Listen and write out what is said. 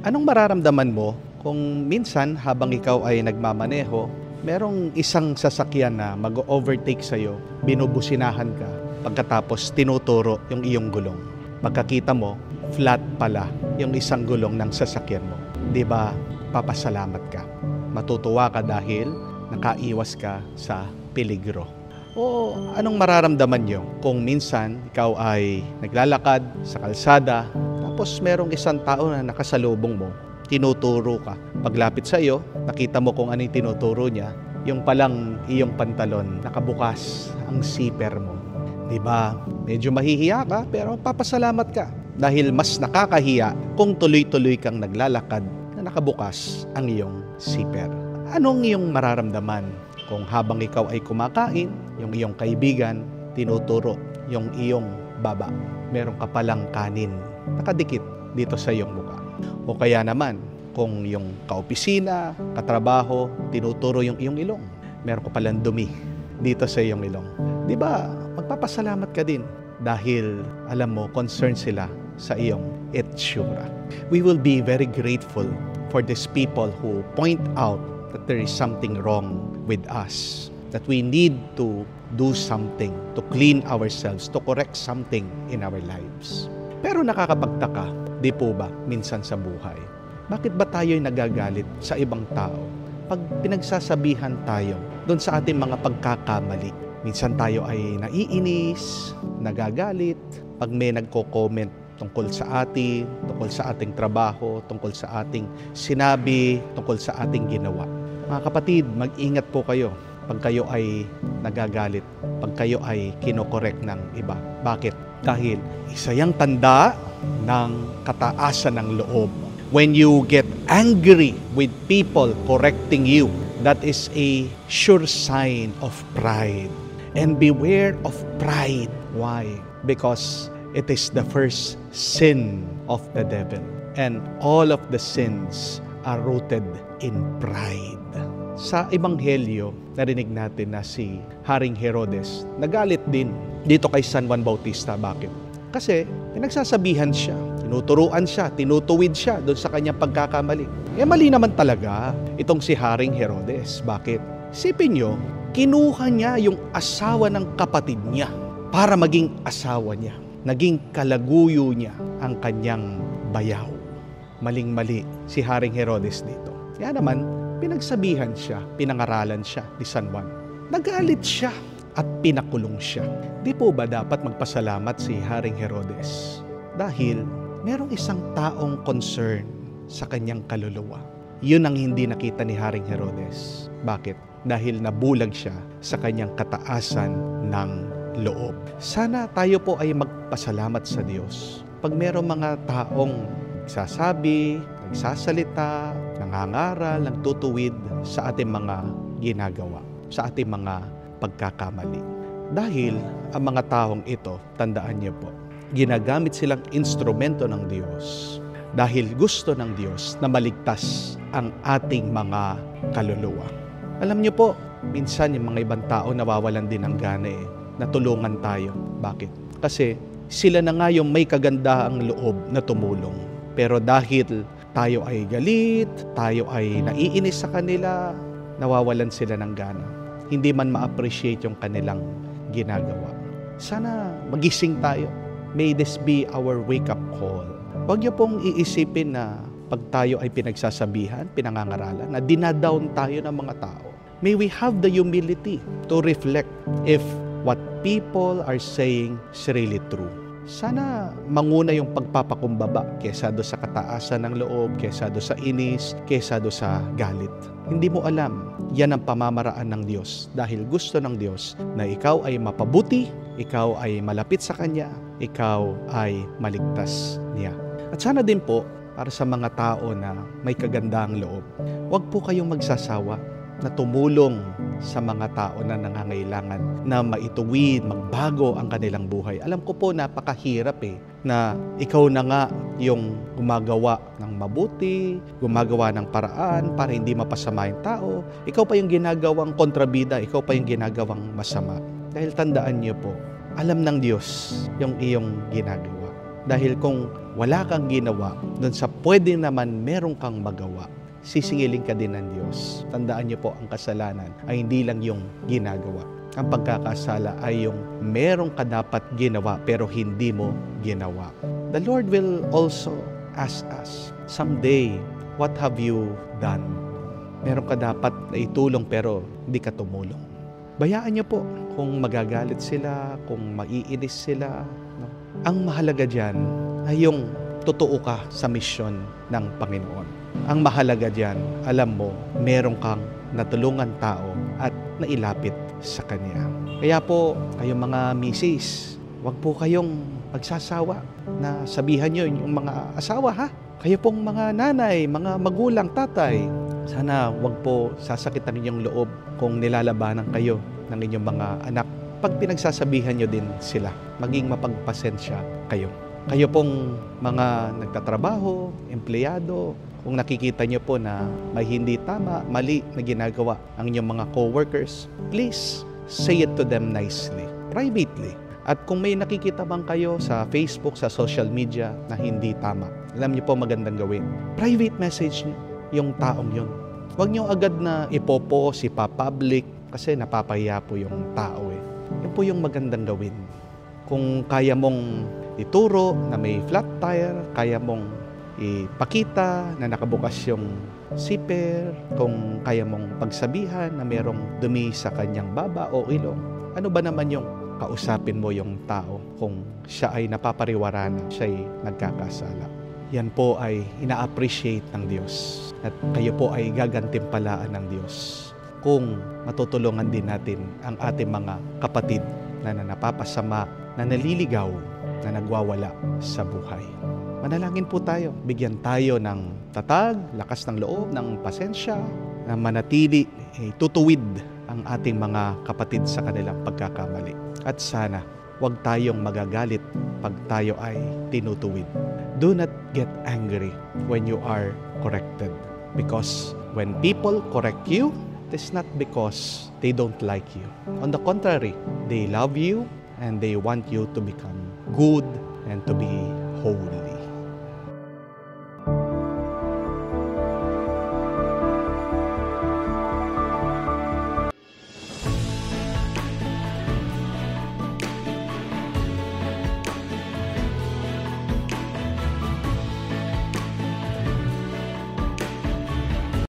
Anong mararamdaman mo kung minsan habang ikaw ay nagmamaneho, merong isang sasakyan na mag-overtake sa'yo, binubusinahan ka, pagkatapos tinuturo yung iyong gulong. Pagkakita mo, flat pala yung isang gulong ng sasakyan mo. Di ba, papasalamat ka. Matutuwa ka dahil nakaiwas ka sa peligro. O anong mararamdaman nyo kung minsan ikaw ay naglalakad sa kalsada, tapos merong isang tao na nakasalubong mo, tinuturo ka. Paglapit sa iyo, nakita mo kung ano yung tinuturo niya, yung palang iyong pantalon, nakabukas ang zipper mo. Diba? Medyo mahihiya ka, pero papasalamat ka. Dahil mas nakakahiya kung tuloy-tuloy kang naglalakad na nakabukas ang iyong zipper. Anong iyong mararamdaman kung habang ikaw ay kumakain, yung iyong kaibigan, tinuturo yung iyong baba? Meron ka palang kanin nakadikit dito sa iyong mukha. O kaya naman, kung yung kaopisina, katrabaho, tinuturo yung iyong ilong, meron ka palang dumi dito sa iyong ilong. Di ba, magpapasalamat ka din dahil alam mo, concerned sila sa iyong itsura. We will be very grateful for these people who point out that there is something wrong with us, that we need to do something to clean ourselves, to correct something in our lives. Pero nakakapagtaka, di po ba, minsan sa buhay, bakit ba tayo'y nagagalit sa ibang tao pag pinagsasabihan tayo doon sa ating mga pagkakamali? Minsan tayo ay naiinis, nagagalit, pag may nagko-comment tungkol sa atin, tungkol sa ating trabaho, tungkol sa ating sinabi, tungkol sa ating ginawa. Mga kapatid, mag-ingat po kayo pag kayo ay nagagalit, pag kayo ay kinokorek ng iba. Bakit? Dahil isa yang tanda ng kataasan ng loob. When you get angry with people correcting you, that is a sure sign of pride. And beware of pride. Why? Because it is the first sin of the devil. And all of the sins are rooted in pride. Sa Ebanghelyo, narinig natin na si Haring Herodes nagalit din dito kay San Juan Bautista. Bakit? Kasi pinagsasabihan siya, tinuturuan siya, tinutuwid siya doon sa kanyang pagkakamali. Mali naman talaga itong si Haring Herodes. Bakit? Isipin nyo, kinuha niya yung asawa ng kapatid niya para maging asawa niya. Naging kalaguyo niya ang kanyang bayaw. Maling-mali si Haring Herodes dito. Kaya naman, pinagsabihan siya, pinangaralan siya ni San Juan. Nagalit siya at pinakulong siya. Di po ba dapat magpasalamat si Haring Herodes? Dahil merong isang taong concern sa kanyang kaluluwa. Yun ang hindi nakita ni Haring Herodes. Bakit? Dahil nabulag siya sa kanyang kataasan ng loob. Sana tayo po ay magpasalamat sa Diyos. Pag merong mga taong nagsasabi, nagsasalita, nangangaral, nagtutuwid sa ating mga ginagawa, sa ating mga pagkakamali. Dahil ang mga taong ito, tandaan niyo po, ginagamit silang instrumento ng Diyos dahil gusto ng Diyos na maligtas ang ating mga kaluluwa. Alam niyo po, minsan yung mga ibang tao nawawalan din ng gana na tulungan tayo. Bakit? Kasi sila na nga yung may kagandaang loob na tumulong. Pero dahil tayo ay galit, tayo ay naiinis sa kanila, nawawalan sila ng gana. Hindi man ma-appreciate yung kanilang ginagawa. Sana magising tayo. May this be our wake-up call. Huwag niyo pong iisipin na pag tayo ay pinagsasabihan, pinangangaralan, na dinadown tayo ng mga tao. May we have the humility to reflect if what people are saying is really true. Sana manguna yung pagpapakumbaba kesa do sa kataasan ng loob, kesa do sa inis, kesa do sa galit. Hindi mo alam, yan ang pamamaraan ng Diyos dahil gusto ng Diyos na ikaw ay mapabuti, ikaw ay malapit sa Kanya, ikaw ay maligtas niya. At sana din po, para sa mga tao na may kagandahang loob, huwag po kayong magsasawa na tumulong sa mga tao na nangangailangan na maituwid, magbago ang kanilang buhay. Alam ko po, napakahirap na ikaw na nga yung gumagawa ng mabuti, gumagawa ng paraan para hindi mapasama yung tao. Ikaw pa yung ginagawang kontrabida, ikaw pa yung ginagawang masama. Dahil tandaan niyo po, alam ng Diyos yung iyong ginagawa. Dahil kung wala kang ginawa, doon sa pwede naman meron kang magawa, sisingilin ka din ng Diyos. Tandaan niyo po, ang kasalanan ay hindi lang yung ginagawa. Ang pagkakasala ay yung meron ka dapat ginawa pero hindi mo ginawa. The Lord will also ask us, someday, what have you done? Meron ka dapat na itulong pero hindi ka tumulong. Bayaan niyo po kung magagalit sila, kung maiinis sila. No? Ang mahalaga dyan ay yung totoo ka sa misyon ng Panginoon. Ang mahalaga dyan, alam mo, meron kang natulungan tao at nailapit sa Kanya. Kaya po, kayong mga misis, wag po kayong magsasawa na sabihan nyo yung mga asawa, ha? Kayo pong mga nanay, mga magulang, tatay, sana wag po sasakitan ninyong loob kung nilalabanan kayo ng inyong mga anak. Pag pinagsasabihan nyo din sila, maging mapagpasensya kayo. Kayo pong mga nagtatrabaho, empleyado, kung nakikita nyo po na may hindi tama, mali na ginagawa ang inyong mga co-workers, please say it to them nicely, privately. At kung may nakikita bang kayo sa Facebook, sa social media na hindi tama, alam niyo po magandang gawin. Private message yung taong yun. Huwag niyo agad na ipopost, ipapublic, kasi napapahiya po yung tao eh. Yun po yung magandang gawin. Kung kaya mong ituro na may flat tire, kaya mong ipakita na nakabukas yung zipper, kung kaya mong pagsabihan na mayroong dumi sa kanyang baba o ilong, ano ba naman yung kausapin mo yung tao kung siya ay napapariwara na siya ay nagkakasala. Yan po ay ina-appreciate ng Diyos at kayo po ay gagantimpalaan ng Diyos kung matutulungan din natin ang ating mga kapatid na napapasama, na naliligaw, na nagwawala sa buhay. Manalangin po tayo. Bigyan tayo ng tatag, lakas ng loob, ng pasensya, na manatili, tutuwid ang ating mga kapatid sa kanilang pagkakamali. At sana, huwag tayong magagalit pag tayo ay tinutuwid. Do not get angry when you are corrected. Because when people correct you, it is not because they don't like you. On the contrary, they love you and they want you to become good and to be holy.